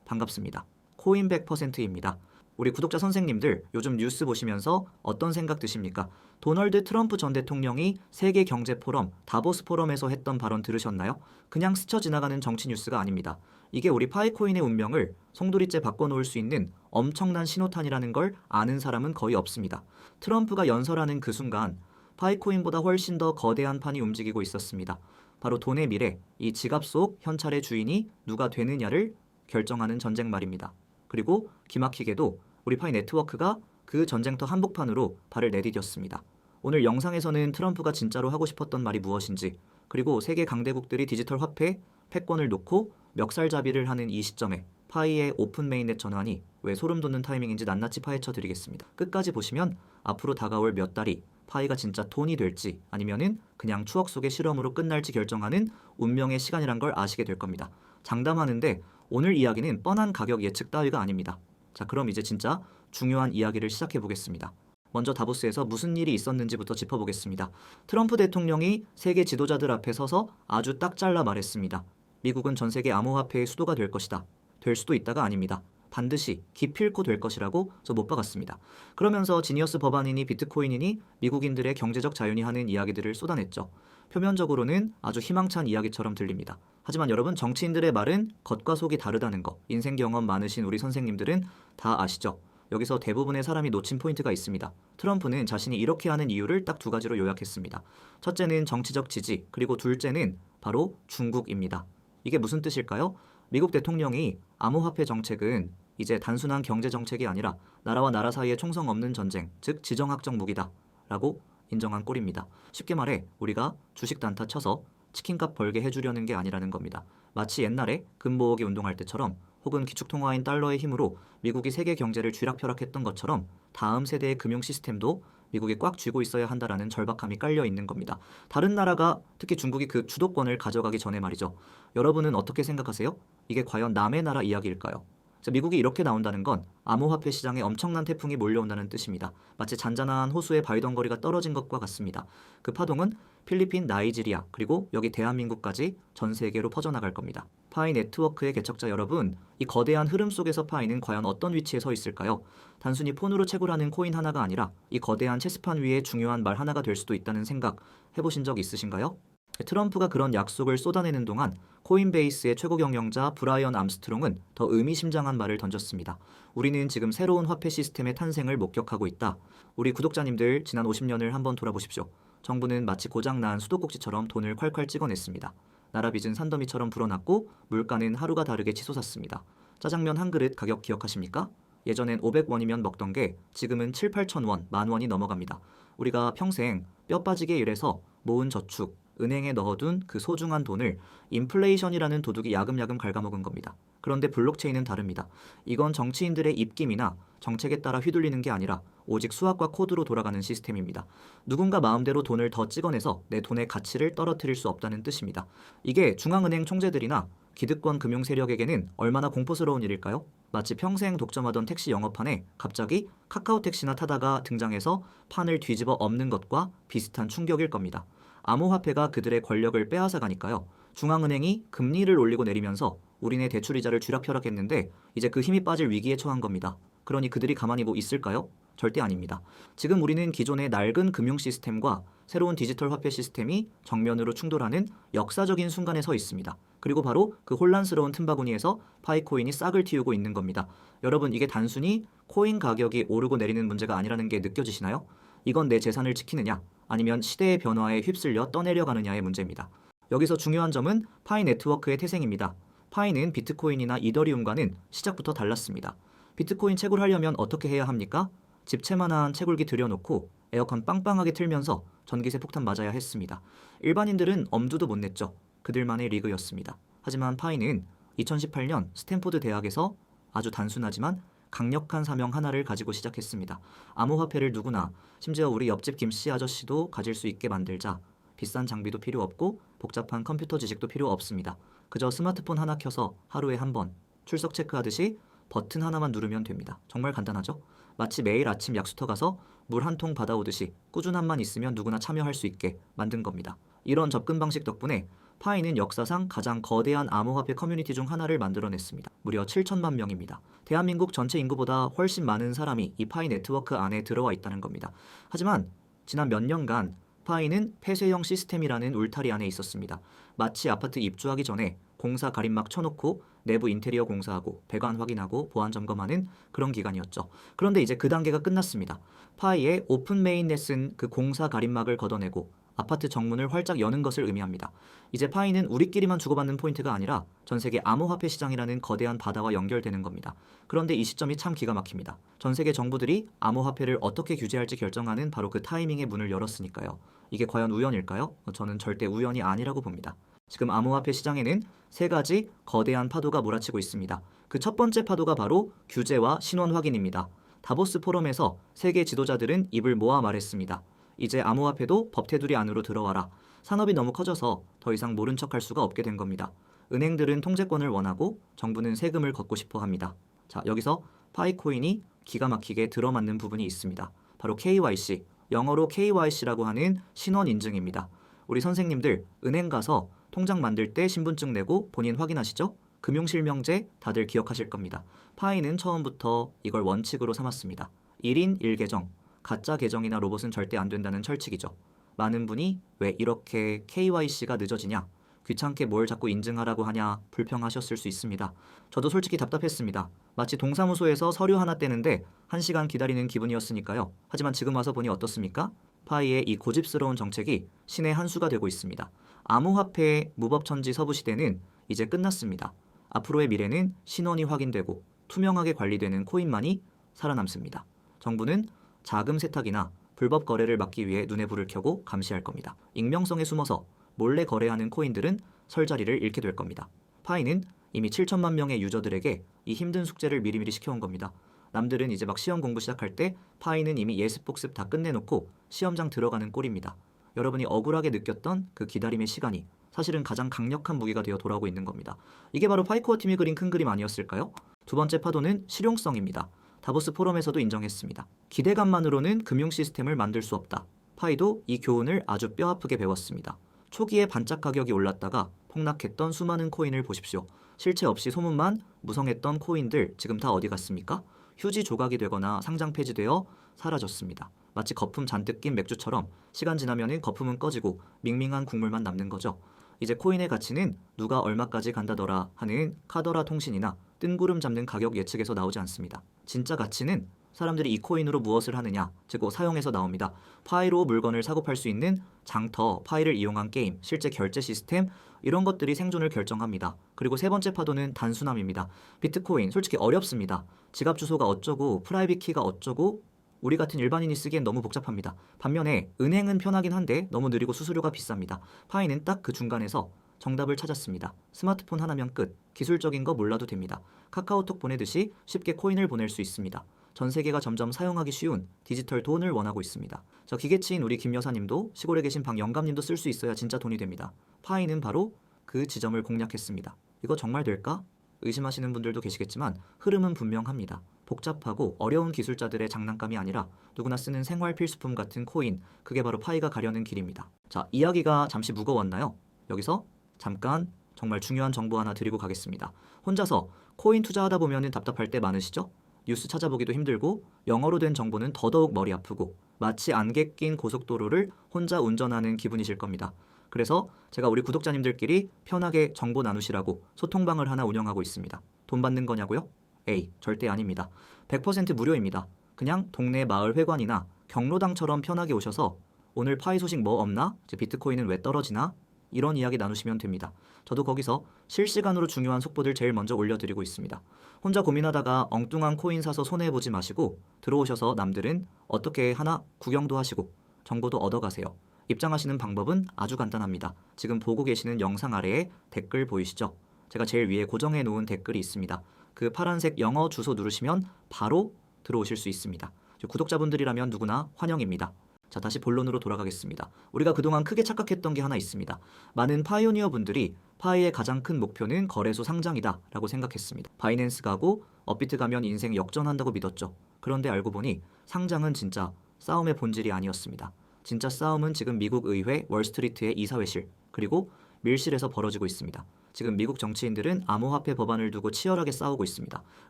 반갑습니다. 코인 100%입니다. 우리 구독자 선생님들 요즘 뉴스 보시면서 어떤 생각 드십니까? 도널드 트럼프 전 대통령이 세계 경제 포럼 다보스 포럼에서 했던 발언 들으셨나요? 그냥 스쳐 지나가는 정치 뉴스가 아닙니다. 이게 우리 파이코인의 운명을 송두리째 바꿔놓을 수 있는 엄청난 신호탄이라는 걸 아는 사람은 거의 없습니다. 트럼프가 연설하는 그 순간 파이코인보다 훨씬 더 거대한 판이 움직이고 있었습니다. 바로 돈의 미래, 이 지갑 속 현찰의 주인이 누가 되느냐를 결정하는 전쟁 말입니다. 그리고 기막히게도 우리 파이 네트워크가 그 전쟁터 한복판으로 발을 내디뎠습니다. 오늘 영상에서는 트럼프가 진짜로 하고 싶었던 말이 무엇인지, 그리고 세계 강대국들이 디지털 화폐, 패권을 놓고 멱살잡이를 하는 이 시점에 파이의 오픈 메인넷 전환이 왜 소름 돋는 타이밍인지 낱낱이 파헤쳐 드리겠습니다. 끝까지 보시면 앞으로 다가올 몇 달이 파이가 진짜 돈이 될지 아니면은 그냥 추억 속의 실험으로 끝날지 결정하는 운명의 시간이란 걸 아시게 될 겁니다. 장담하는데 오늘 이야기는 뻔한 가격 예측 따위가 아닙니다. 자, 그럼 이제 진짜 중요한 이야기를 시작해 보겠습니다. 먼저 다보스에서 무슨 일이 있었는지부터 짚어보겠습니다. 트럼프 대통령이 세계 지도자들 앞에 서서 아주 딱 잘라 말했습니다. 미국은 전 세계 암호화폐의 수도가 될 것이다. 될 수도 있다가 아닙니다. 반드시 기필코 될 것이라고 저 못 박았습니다. 그러면서 지니어스 법안이니 비트코인이니 미국인들의 경제적 자유니 하는 이야기들을 쏟아냈죠. 표면적으로는 아주 희망찬 이야기처럼 들립니다. 하지만 여러분, 정치인들의 말은 겉과 속이 다르다는 거 인생 경험 많으신 우리 선생님들은 다 아시죠? 여기서 대부분의 사람이 놓친 포인트가 있습니다. 트럼프는 자신이 이렇게 하는 이유를 딱 두 가지로 요약했습니다. 첫째는 정치적 지지, 그리고 둘째는 바로 중국입니다. 이게 무슨 뜻일까요? 미국 대통령이 암호화폐 정책은 이제 단순한 경제 정책이 아니라 나라와 나라 사이의 총성 없는 전쟁, 즉 지정학적 무기다 라고 인정한 꼴입니다. 쉽게 말해 우리가 주식 단타 쳐서 치킨값 벌게 해주려는 게 아니라는 겁니다. 마치 옛날에 금모으기 운동할 때처럼 혹은 기축통화인 달러의 힘으로 미국이 세계 경제를 쥐락펴락했던 것처럼 다음 세대의 금융 시스템도 미국이 꽉 쥐고 있어야 한다라는 절박함이 깔려 있는 겁니다. 다른 나라가, 특히 중국이 그 주도권을 가져가기 전에 말이죠. 여러분은 어떻게 생각하세요? 이게 과연 남의 나라 이야기일까요? 미국이 이렇게 나온다는 건 암호화폐 시장에 엄청난 태풍이 몰려온다는 뜻입니다. 마치 잔잔한 호수의 바위덩거리가 떨어진 것과 같습니다. 그 파동은 필리핀, 나이지리아, 그리고 여기 대한민국까지 전 세계로 퍼져나갈 겁니다. 파이 네트워크의 개척자 여러분, 이 거대한 흐름 속에서 파이는 과연 어떤 위치에 서 있을까요? 단순히 폰으로 채굴하는 코인 하나가 아니라 이 거대한 체스판 위에 중요한 말 하나가 될 수도 있다는 생각 해보신 적 있으신가요? 트럼프가 그런 약속을 쏟아내는 동안 코인베이스의 최고 경영자 브라이언 암스트롱은 더 의미심장한 말을 던졌습니다. 우리는 지금 새로운 화폐 시스템의 탄생을 목격하고 있다. 우리 구독자님들, 지난 50년을 한번 돌아보십시오. 정부는 마치 고장난 수도꼭지처럼 돈을 콸콸 찍어냈습니다. 나라 빚은 산더미처럼 불어났고 물가는 하루가 다르게 치솟았습니다. 짜장면 한 그릇 가격 기억하십니까? 예전엔 500원이면 먹던 게 지금은 7, 8천 원, 만 원이 넘어갑니다. 우리가 평생 뼈 빠지게 일해서 모은 저축, 은행에 넣어둔 그 소중한 돈을 인플레이션이라는 도둑이 야금야금 갉아먹은 겁니다. 그런데 블록체인은 다릅니다. 이건 정치인들의 입김이나 정책에 따라 휘둘리는 게 아니라 오직 수학과 코드로 돌아가는 시스템입니다. 누군가 마음대로 돈을 더 찍어내서 내 돈의 가치를 떨어뜨릴 수 없다는 뜻입니다. 이게 중앙은행 총재들이나 기득권 금융 세력에게는 얼마나 공포스러운 일일까요? 마치 평생 독점하던 택시 영업판에 갑자기 카카오 택시나 타다가 등장해서 판을 뒤집어 엎는 것과 비슷한 충격일 겁니다. 암호화폐가 그들의 권력을 빼앗아가니까요. 중앙은행이 금리를 올리고 내리면서 우리네 대출이자를 쥐락펴락했는데 이제 그 힘이 빠질 위기에 처한 겁니다. 그러니 그들이 가만히 뭐 있을까요? 절대 아닙니다. 지금 우리는 기존의 낡은 금융 시스템과 새로운 디지털 화폐 시스템이 정면으로 충돌하는 역사적인 순간에 서 있습니다. 그리고 바로 그 혼란스러운 틈바구니에서 파이코인이 싹을 틔우고 있는 겁니다. 여러분, 이게 단순히 코인 가격이 오르고 내리는 문제가 아니라는 게 느껴지시나요? 이건 내 재산을 지키느냐, 아니면 시대의 변화에 휩쓸려 떠내려가느냐의 문제입니다. 여기서 중요한 점은 파이 네트워크의 태생입니다. 파이는 비트코인이나 이더리움과는 시작부터 달랐습니다. 비트코인 채굴하려면 어떻게 해야 합니까? 집채만한 채굴기 들여놓고 에어컨 빵빵하게 틀면서 전기세 폭탄 맞아야 했습니다. 일반인들은 엄두도 못 냈죠. 그들만의 리그였습니다. 하지만 파이는 2018년 스탠포드 대학에서 아주 단순하지만 강력한 사명 하나를 가지고 시작했습니다. 암호화폐를 누구나, 심지어 우리 옆집 김씨 아저씨도 가질 수 있게 만들자. 비싼 장비도 필요 없고 복잡한 컴퓨터 지식도 필요 없습니다. 그저 스마트폰 하나 켜서 하루에 한 번 출석 체크하듯이 버튼 하나만 누르면 됩니다. 정말 간단하죠? 마치 매일 아침 약수터 가서 물 한 통 받아오듯이 꾸준함만 있으면 누구나 참여할 수 있게 만든 겁니다. 이런 접근 방식 덕분에 파이는 역사상 가장 거대한 암호화폐 커뮤니티 중 하나를 만들어냈습니다. 무려 7천만 명입니다. 대한민국 전체 인구보다 훨씬 많은 사람이 이 파이 네트워크 안에 들어와 있다는 겁니다. 하지만 지난 몇 년간 파이는 폐쇄형 시스템이라는 울타리 안에 있었습니다. 마치 아파트 입주하기 전에 공사 가림막 쳐놓고 내부 인테리어 공사하고 배관 확인하고 보안 점검하는 그런 기간이었죠. 그런데 이제 그 단계가 끝났습니다. 파이의 오픈 메인넷은 그 공사 가림막을 걷어내고 아파트 정문을 활짝 여는 것을 의미합니다. 이제 파이는 우리끼리만 주고받는 포인트가 아니라 전 세계 암호화폐 시장이라는 거대한 바다와 연결되는 겁니다. 그런데 이 시점이 참 기가 막힙니다. 전 세계 정부들이 암호화폐를 어떻게 규제할지 결정하는 바로 그 타이밍에 문을 열었으니까요. 이게 과연 우연일까요? 저는 절대 우연이 아니라고 봅니다. 지금 암호화폐 시장에는 세 가지 거대한 파도가 몰아치고 있습니다. 그 첫 번째 파도가 바로 규제와 신원 확인입니다. 다보스 포럼에서 세계 지도자들은 입을 모아 말했습니다. 이제 암호화폐도 법 테두리 안으로 들어와라. 산업이 너무 커져서 더 이상 모른 척할 수가 없게 된 겁니다. 은행들은 통제권을 원하고 정부는 세금을 걷고 싶어 합니다. 자, 여기서 파이코인이 기가 막히게 들어맞는 부분이 있습니다. 바로 KYC, 영어로 KYC라고 하는 신원 인증입니다. 우리 선생님들 은행 가서 통장 만들 때 신분증 내고 본인 확인하시죠? 금융실명제 다들 기억하실 겁니다. 파이는 처음부터 이걸 원칙으로 삼았습니다. 1인 1계정, 가짜 계정이나 로봇은 절대 안 된다는 철칙이죠. 많은 분이 왜 이렇게 KYC가 늦어지냐, 귀찮게 뭘 자꾸 인증하라고 하냐 불평하셨을 수 있습니다. 저도 솔직히 답답했습니다. 마치 동사무소에서 서류 하나 떼는데 1시간 기다리는 기분이었으니까요. 하지만 지금 와서 보니 어떻습니까? 파이의 이 고집스러운 정책이 신의 한 수가 되고 있습니다. 암호화폐 무법천지 서부시대는 이제 끝났습니다. 앞으로의 미래는 신원이 확인되고 투명하게 관리되는 코인만이 살아남습니다. 정부는 자금 세탁이나 불법 거래를 막기 위해 눈에 불을 켜고 감시할 겁니다. 익명성에 숨어서 몰래 거래하는 코인들은 설 자리를 잃게 될 겁니다. 파이는 이미 7천만 명의 유저들에게 이 힘든 숙제를 미리미리 시켜온 겁니다. 남들은 이제 막 시험 공부 시작할 때 파이는 이미 예습 복습 다 끝내놓고 시험장 들어가는 꼴입니다. 여러분이 억울하게 느꼈던 그 기다림의 시간이 사실은 가장 강력한 무기가 되어 돌아오고 있는 겁니다. 이게 바로 파이코어 팀이 그린 큰 그림 아니었을까요? 두 번째 파도는 실용성입니다. 다보스 포럼에서도 인정했습니다. 기대감만으로는 금융 시스템을 만들 수 없다. 파이도 이 교훈을 아주 뼈아프게 배웠습니다. 초기에 반짝 가격이 올랐다가 폭락했던 수많은 코인을 보십시오. 실체 없이 소문만 무성했던 코인들 지금 다 어디 갔습니까? 휴지 조각이 되거나 상장 폐지되어 사라졌습니다. 마치 거품 잔뜩 낀 맥주처럼 시간 지나면 거품은 꺼지고 밍밍한 국물만 남는 거죠. 이제 코인의 가치는 누가 얼마까지 간다더라 하는 카더라 통신이나 뜬구름 잡는 가격 예측에서 나오지 않습니다. 진짜 가치는 사람들이 이 코인으로 무엇을 하느냐, 즉 사용해서 나옵니다. 파이로 물건을 사고 팔 수 있는 장터, 파이를 이용한 게임, 실제 결제 시스템 이런 것들이 생존을 결정합니다. 그리고 세 번째 파도는 단순함입니다. 비트코인 솔직히 어렵습니다. 지갑 주소가 어쩌고 프라이빗 키가 어쩌고 우리 같은 일반인이 쓰기엔 너무 복잡합니다. 반면에 은행은 편하긴 한데 너무 느리고 수수료가 비쌉니다. 파이는 딱 그 중간에서 정답을 찾았습니다. 스마트폰 하나면 끝. 기술적인 거 몰라도 됩니다. 카카오톡 보내듯이 쉽게 코인을 보낼 수 있습니다. 전 세계가 점점 사용하기 쉬운 디지털 돈을 원하고 있습니다. 저 기계치인 우리 김 여사님도 시골에 계신 박 영감님도 쓸 수 있어야 진짜 돈이 됩니다. 파이는 바로 그 지점을 공략했습니다. 이거 정말 될까? 의심하시는 분들도 계시겠지만 흐름은 분명합니다. 복잡하고 어려운 기술자들의 장난감이 아니라 누구나 쓰는 생활 필수품 같은 코인, 그게 바로 파이가 가려는 길입니다. 자, 이야기가 잠시 무거웠나요? 여기서 잠깐 정말 중요한 정보 하나 드리고 가겠습니다. 혼자서 코인 투자하다 보면 답답할 때 많으시죠? 뉴스 찾아보기도 힘들고 영어로 된 정보는 더더욱 머리 아프고 마치 안개 낀 고속도로를 혼자 운전하는 기분이실 겁니다. 그래서 제가 우리 구독자님들끼리 편하게 정보 나누시라고 소통방을 하나 운영하고 있습니다. 돈 받는 거냐고요? 에이, 절대 아닙니다. 100% 무료입니다. 그냥 동네 마을 회관이나 경로당처럼 편하게 오셔서 오늘 파이 소식 뭐 없나? 비트코인은 왜 떨어지나? 이런 이야기 나누시면 됩니다. 저도 거기서 실시간으로 중요한 속보들 제일 먼저 올려드리고 있습니다. 혼자 고민하다가 엉뚱한 코인 사서 손해보지 마시고 들어오셔서 남들은 어떻게 하나 구경도 하시고 정보도 얻어가세요. 입장하시는 방법은 아주 간단합니다. 지금 보고 계시는 영상 아래에 댓글 보이시죠? 제가 제일 위에 고정해 놓은 댓글이 있습니다. 그 파란색 영어 주소 누르시면 바로 들어오실 수 있습니다. 구독자분들이라면 누구나 환영입니다. 자, 다시 본론으로 돌아가겠습니다. 우리가 그동안 크게 착각했던 게 하나 있습니다. 많은 파이오니어 분들이 파이의 가장 큰 목표는 거래소 상장이다 라고 생각했습니다. 바이낸스 가고 업비트 가면 인생 역전한다고 믿었죠. 그런데 알고 보니 상장은 진짜 싸움의 본질이 아니었습니다. 진짜 싸움은 지금 미국 의회 월스트리트의 이사회실 그리고 밀실에서 벌어지고 있습니다. 지금 미국 정치인들은 암호화폐 법안을 두고 치열하게 싸우고 있습니다.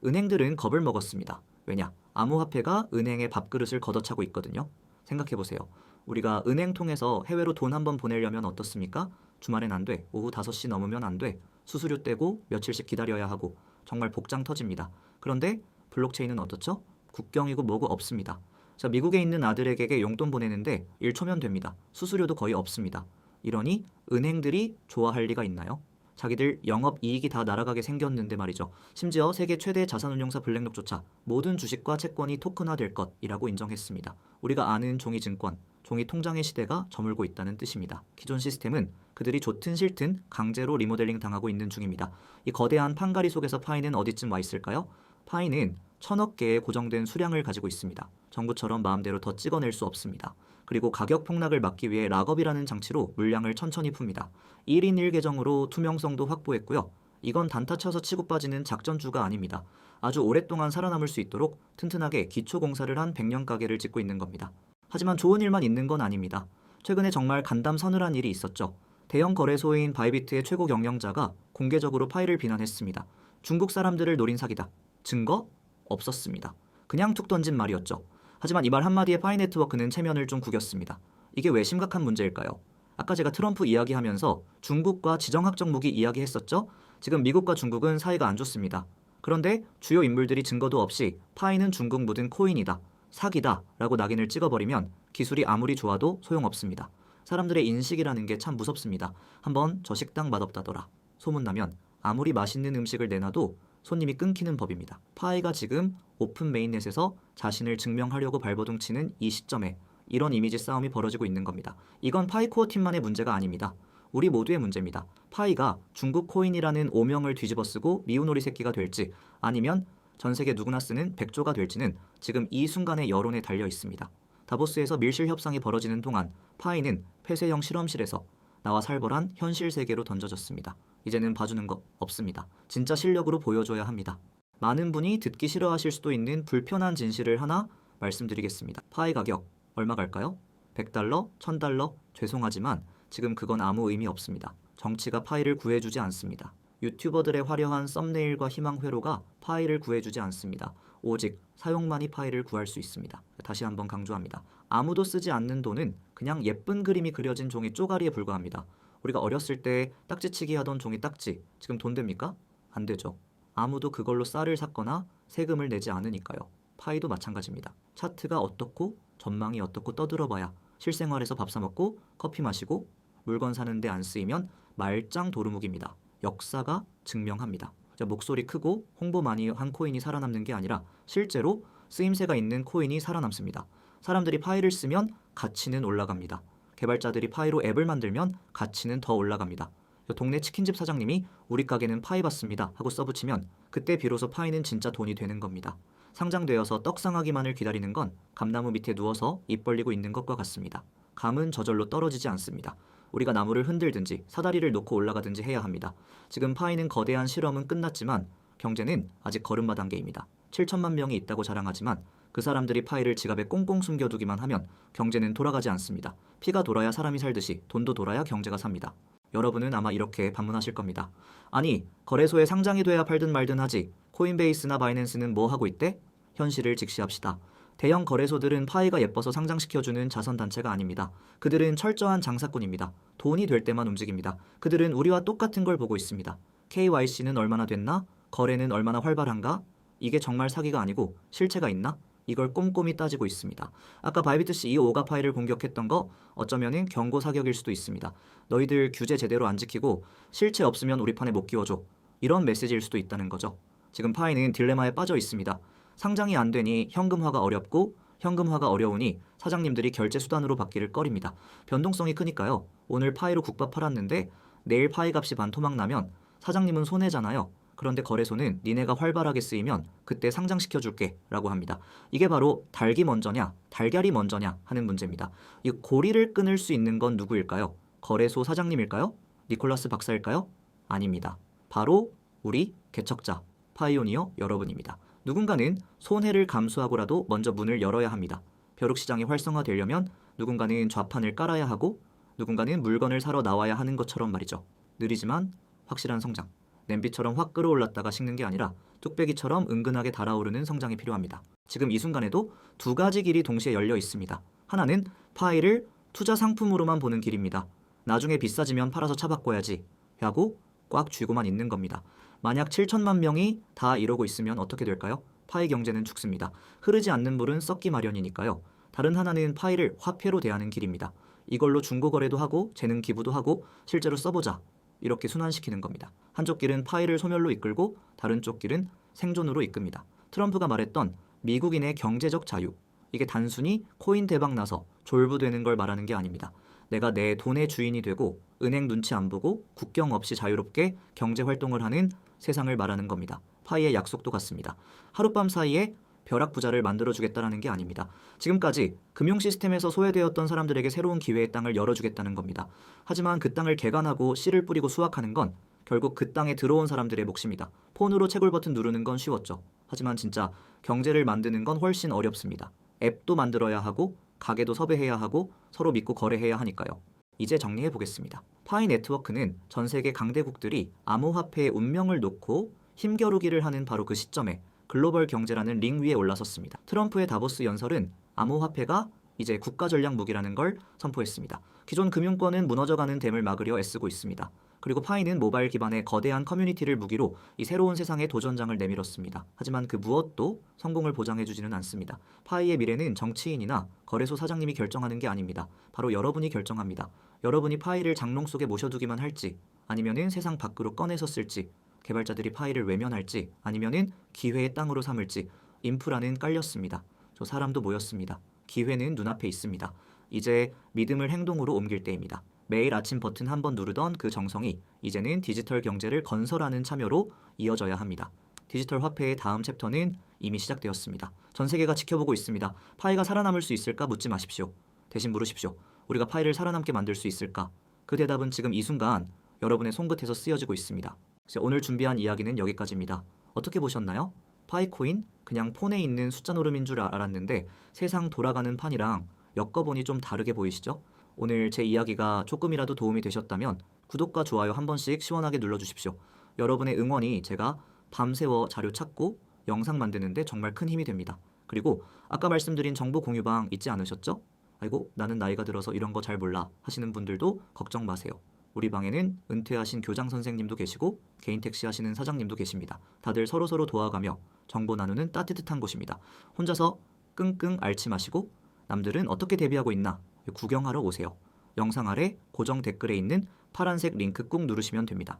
은행들은 겁을 먹었습니다. 왜냐? 암호화폐가 은행의 밥그릇을 걷어차고 있거든요. 생각해보세요. 우리가 은행 통해서 해외로 돈 한번 보내려면 어떻습니까? 주말엔 안 돼. 오후 5시 넘으면 안 돼. 수수료 떼고 며칠씩 기다려야 하고 정말 복장 터집니다. 그런데 블록체인은 어떻죠? 국경이고 뭐고 없습니다. 자, 미국에 있는 아들에게 용돈 보내는데 1초면 됩니다. 수수료도 거의 없습니다. 이러니 은행들이 좋아할 리가 있나요? 자기들 영업 이익이 다 날아가게 생겼는데 말이죠. 심지어 세계 최대 자산운용사 블랙록조차 모든 주식과 채권이 토큰화될 것이라고 인정했습니다. 우리가 아는 종이증권, 종이통장의 시대가 저물고 있다는 뜻입니다. 기존 시스템은 그들이 좋든 싫든 강제로 리모델링 당하고 있는 중입니다. 이 거대한 판가리 속에서 파이는 어디쯤 와 있을까요? 파이는 1000억 개의 고정된 수량을 가지고 있습니다. 정부처럼 마음대로 더 찍어낼 수 없습니다. 그리고 가격 폭락을 막기 위해 락업이라는 장치로 물량을 천천히 풉니다. 1인 1계정으로 투명성도 확보했고요. 이건 단타 쳐서 치고 빠지는 작전주가 아닙니다. 아주 오랫동안 살아남을 수 있도록 튼튼하게 기초공사를 한 100년 가게를 짓고 있는 겁니다. 하지만 좋은 일만 있는 건 아닙니다. 최근에 정말 간담 서늘한 일이 있었죠. 대형 거래소인 바이비트의 최고 경영자가 공개적으로 파이를 비난했습니다. 중국 사람들을 노린 사기다. 증거? 없었습니다. 그냥 툭 던진 말이었죠. 하지만 이 말 한마디에 파이 네트워크는 체면을 좀 구겼습니다. 이게 왜 심각한 문제일까요? 아까 제가 트럼프 이야기하면서 중국과 지정학적 무기 이야기했었죠? 지금 미국과 중국은 사이가 안 좋습니다. 그런데 주요 인물들이 증거도 없이 파이는 중국 묻은 코인이다, 사기다 라고 낙인을 찍어버리면 기술이 아무리 좋아도 소용없습니다. 사람들의 인식이라는 게 참 무섭습니다. 한번 저 식당 맛없다더라 소문나면 아무리 맛있는 음식을 내놔도 손님이 끊기는 법입니다. 파이가 지금 오픈 메인넷에서 자신을 증명하려고 발버둥치는 이 시점에 이런 이미지 싸움이 벌어지고 있는 겁니다. 이건 파이코어 팀만의 문제가 아닙니다. 우리 모두의 문제입니다. 파이가 중국 코인이라는 오명을 뒤집어쓰고 미운오리 새끼가 될지 아니면 전 세계 누구나 쓰는 백조가 될지는 지금 이 순간의 여론에 달려 있습니다. 다보스에서 밀실 협상이 벌어지는 동안 파이는 폐쇄형 실험실에서 나와 살벌한 현실 세계로 던져졌습니다. 이제는 봐주는 거 없습니다. 진짜 실력으로 보여줘야 합니다. 많은 분이 듣기 싫어하실 수도 있는 불편한 진실을 하나 말씀드리겠습니다. 파이 가격 얼마 갈까요? 100달러? 1000달러? 죄송하지만 지금 그건 아무 의미 없습니다. 정치가 파이를 구해주지 않습니다. 유튜버들의 화려한 썸네일과 희망 회로가 파이를 구해주지 않습니다. 오직 사용만이 파이를 구할 수 있습니다. 다시 한번 강조합니다. 아무도 쓰지 않는 돈은 그냥 예쁜 그림이 그려진 종이 쪼가리에 불과합니다. 우리가 어렸을 때 딱지치기 하던 종이 딱지, 지금 돈 됩니까? 안 되죠. 아무도 그걸로 쌀을 샀거나 세금을 내지 않으니까요. 파이도 마찬가지입니다. 차트가 어떻고 전망이 어떻고 떠들어봐야 실생활에서 밥 사 먹고 커피 마시고 물건 사는데 안 쓰이면 말짱 도루묵입니다. 역사가 증명합니다. 목소리 크고 홍보 많이 한 코인이 살아남는 게 아니라 실제로 쓰임새가 있는 코인이 살아남습니다. 사람들이 파이를 쓰면 가치는 올라갑니다. 개발자들이 파이로 앱을 만들면 가치는 더 올라갑니다. 동네 치킨집 사장님이 우리 가게는 파이 받습니다 하고 써붙이면 그때 비로소 파이는 진짜 돈이 되는 겁니다. 상장되어서 떡상하기만을 기다리는 건 감나무 밑에 누워서 입 벌리고 있는 것과 같습니다. 감은 저절로 떨어지지 않습니다. 우리가 나무를 흔들든지 사다리를 놓고 올라가든지 해야 합니다. 지금 파이는 거대한 실험은 끝났지만 경제는 아직 걸음마 단계입니다. 7천만 명이 있다고 자랑하지만 그 사람들이 파이를 지갑에 꽁꽁 숨겨두기만 하면 경제는 돌아가지 않습니다. 피가 돌아야 사람이 살듯이 돈도 돌아야 경제가 삽니다. 여러분은 아마 이렇게 반문하실 겁니다. 아니, 거래소에 상장이 돼야 팔든 말든 하지 코인베이스나 바이낸스는 뭐 하고 있대? 현실을 직시합시다. 대형 거래소들은 파이가 예뻐서 상장시켜주는 자선단체가 아닙니다. 그들은 철저한 장사꾼입니다. 돈이 될 때만 움직입니다. 그들은 우리와 똑같은 걸 보고 있습니다. KYC는 얼마나 됐나? 거래는 얼마나 활발한가? 이게 정말 사기가 아니고 실체가 있나? 이걸 꼼꼼히 따지고 있습니다. 아까 바이비트씨 이 오가 파이를 공격했던 거 어쩌면은 경고 사격일 수도 있습니다. 너희들 규제 제대로 안 지키고 실체 없으면 우리 판에 못 끼워줘. 이런 메시지일 수도 있다는 거죠. 지금 파이는 딜레마에 빠져 있습니다. 상장이 안 되니 현금화가 어렵고 현금화가 어려우니 사장님들이 결제 수단으로 받기를 꺼립니다. 변동성이 크니까요. 오늘 파이로 국밥 팔았는데 내일 파이 값이 반토막 나면 사장님은 손해잖아요. 그런데 거래소는 니네가 활발하게 쓰이면 그때 상장시켜줄게 라고 합니다. 이게 바로 닭이 먼저냐 달걀이 먼저냐 하는 문제입니다. 이 고리를 끊을 수 있는 건 누구일까요? 거래소 사장님일까요? 니콜라스 박사일까요? 아닙니다. 바로 우리 개척자 파이오니어 여러분입니다. 누군가는 손해를 감수하고라도 먼저 문을 열어야 합니다. 벼룩시장이 활성화되려면 누군가는 좌판을 깔아야 하고 누군가는 물건을 사러 나와야 하는 것처럼 말이죠. 느리지만 확실한 성장. 냄비처럼 확 끓어올랐다가 식는 게 아니라 뚝배기처럼 은근하게 달아오르는 성장이 필요합니다. 지금 이 순간에도 두 가지 길이 동시에 열려 있습니다. 하나는 파이를 투자 상품으로만 보는 길입니다. 나중에 비싸지면 팔아서 차 바꿔야지 하고 꽉 쥐고만 있는 겁니다. 만약 7천만 명이 다 이러고 있으면 어떻게 될까요? 파이 경제는 죽습니다. 흐르지 않는 물은 썩기 마련이니까요. 다른 하나는 파이를 화폐로 대하는 길입니다. 이걸로 중고거래도 하고 재능 기부도 하고 실제로 써보자. 이렇게 순환시키는 겁니다. 한쪽 길은 파이를 소멸로 이끌고 다른 쪽 길은 생존으로 이끕니다. 트럼프가 말했던 미국인의 경제적 자유. 이게 단순히 코인 대박 나서 졸부되는 걸 말하는 게 아닙니다. 내가 내 돈의 주인이 되고 은행 눈치 안 보고 국경 없이 자유롭게 경제 활동을 하는 세상을 말하는 겁니다. 파이의 약속도 같습니다. 하룻밤 사이에 벼락부자를 만들어주겠다라는 게 아닙니다. 지금까지 금융 시스템에서 소외되었던 사람들에게 새로운 기회의 땅을 열어주겠다는 겁니다. 하지만 그 땅을 개간하고 씨를 뿌리고 수확하는 건 결국 그 땅에 들어온 사람들의 몫입니다. 폰으로 채굴 버튼 누르는 건 쉬웠죠. 하지만 진짜 경제를 만드는 건 훨씬 어렵습니다. 앱도 만들어야 하고 가게도 섭외해야 하고 서로 믿고 거래해야 하니까요. 이제 정리해 보겠습니다. 파이 네트워크는 전 세계 강대국들이 암호화폐의 운명을 놓고 힘겨루기를 하는 바로 그 시점에 글로벌 경제라는 링 위에 올라섰습니다. 트럼프의 다보스 연설은 암호화폐가 이제 국가 전략 무기라는 걸 선포했습니다. 기존 금융권은 무너져가는 댐을 막으려 애쓰고 있습니다. 그리고 파이는 모바일 기반의 거대한 커뮤니티를 무기로 이 새로운 세상에 도전장을 내밀었습니다. 하지만 그 무엇도 성공을 보장해주지는 않습니다. 파이의 미래는 정치인이나 거래소 사장님이 결정하는 게 아닙니다. 바로 여러분이 결정합니다. 여러분이 파이를 장롱 속에 모셔두기만 할지 아니면은 세상 밖으로 꺼내서 쓸지 개발자들이 파이를 외면할지 아니면은 기회의 땅으로 삼을지 인프라는 깔렸습니다. 저 사람도 모였습니다. 기회는 눈앞에 있습니다. 이제 믿음을 행동으로 옮길 때입니다. 매일 아침 버튼 한 번 누르던 그 정성이 이제는 디지털 경제를 건설하는 참여로 이어져야 합니다. 디지털 화폐의 다음 챕터는 이미 시작되었습니다. 전 세계가 지켜보고 있습니다. 파이가 살아남을 수 있을까 묻지 마십시오. 대신 물으십시오. 우리가 파이를 살아남게 만들 수 있을까? 그 대답은 지금 이 순간 여러분의 손끝에서 쓰여지고 있습니다. 오늘 준비한 이야기는 여기까지입니다. 어떻게 보셨나요? 파이코인? 그냥 폰에 있는 숫자 노름인 줄 알았는데 세상 돌아가는 판이랑 엮어보니 좀 다르게 보이시죠? 오늘 제 이야기가 조금이라도 도움이 되셨다면 구독과 좋아요 한 번씩 시원하게 눌러주십시오. 여러분의 응원이 제가 밤새워 자료 찾고 영상 만드는데 정말 큰 힘이 됩니다. 그리고 아까 말씀드린 정보 공유방 잊지 않으셨죠? 아이고 나는 나이가 들어서 이런 거 잘 몰라 하시는 분들도 걱정 마세요. 우리 방에는 은퇴하신 교장 선생님도 계시고 개인 택시 하시는 사장님도 계십니다. 다들 서로서로 도와가며 정보 나누는 따뜻한 곳입니다. 혼자서 끙끙 앓지 마시고 남들은 어떻게 대비하고 있나 구경하러 오세요. 영상 아래 고정 댓글에 있는 파란색 링크 꾹 누르시면 됩니다.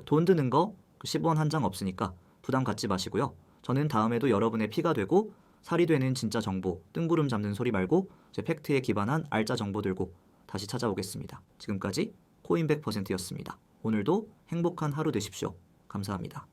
돈 드는 거 10원 한 장 없으니까 부담 갖지 마시고요. 저는 다음에도 여러분의 피가 되고 살이 되는 진짜 정보, 뜬구름 잡는 소리 말고 제 팩트에 기반한 알짜 정보 들고 다시 찾아오겠습니다. 지금까지 코인 100%였습니다. 오늘도 행복한 하루 되십시오. 감사합니다.